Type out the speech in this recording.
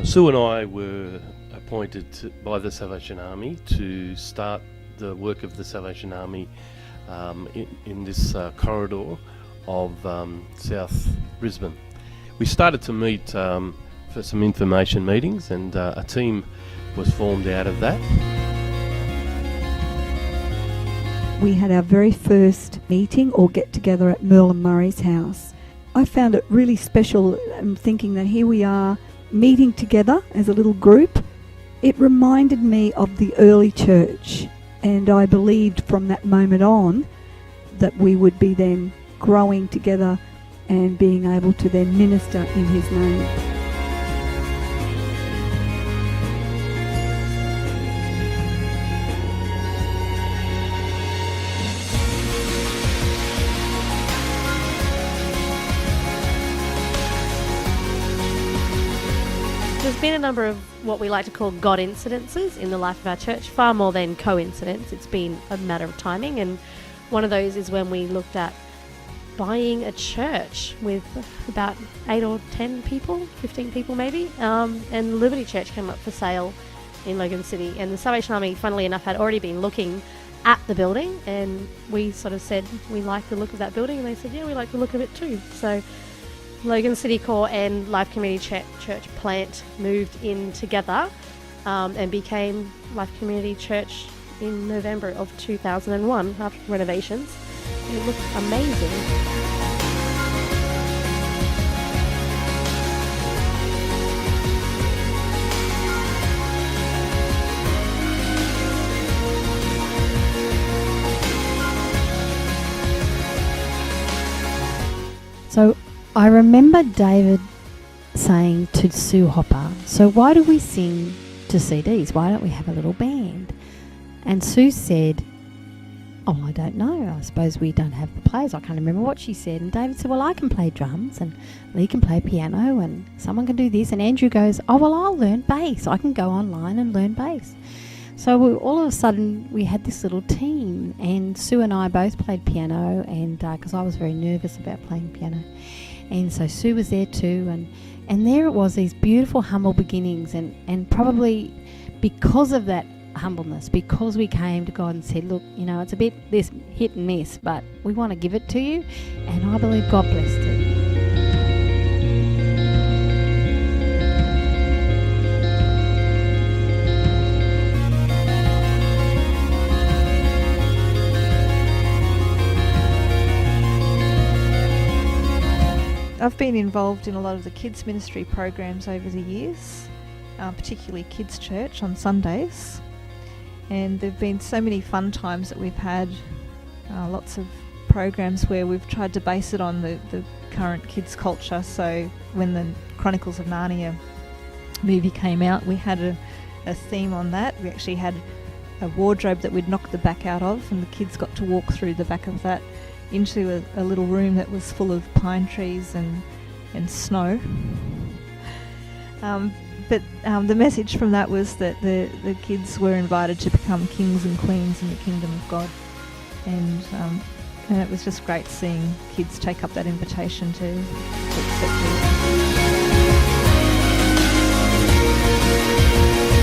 Sue and I were appointed by the Salvation Army to start the work of the Salvation Army in this corridor of South Brisbane. We started to meet for some information meetings, and a team was formed out of that. We had our very first meeting or get-together at Merlin Murray's house. I found it really special, thinking that here we are meeting together as a little group. It reminded me of the early church, and I believed from that moment on that we would be then growing together and being able to then minister in His name. There's been a number of what we like to call God incidences in the life of our church, far more than coincidence. It's been a matter of timing, and one of those is when we looked at buying a church with about 8 or 10 people, 15 people maybe, and Liberty Church came up for sale in Logan City, and the Salvation Army, funnily enough, had already been looking at the building, and we sort of said we like the look of that building, and they said yeah, we like the look of it too. So Logan City Core and Life Community Church plant moved in together and became Life Community Church in November of 2001 after renovations. It looked amazing. So I remember David saying to Sue Hopper, so why do we sing to CDs? Why don't we have a little band? And Sue said, oh, I don't know. I suppose we don't have the players. I can't remember what she said. And David said, well, I can play drums and Lee can play piano and someone can do this. And Andrew goes, oh, well, I'll learn bass. I can go online and learn bass. So all of a sudden we had this little team, and Sue and I both played piano, and because I was very nervous about playing piano. And so Sue was there too, and there it was, these beautiful humble beginnings, and probably because of that humbleness, because we came to God and said, look, you know, it's a bit this hit and miss, but we want to give it to you, and I believe God blessed it. I've been involved in a lot of the kids ministry programs over the years, particularly Kids Church on Sundays, and there have been so many fun times that we've had, lots of programs where we've tried to base it on the current kids culture. So when the Chronicles of Narnia movie came out, we had a theme on that. We actually had a wardrobe that we'd knocked the back out of, and the kids got to walk through the back of that into a little room that was full of pine trees and snow. But the message from that was that the kids were invited to become kings and queens in the kingdom of God. And it was just great seeing kids take up that invitation to accept it.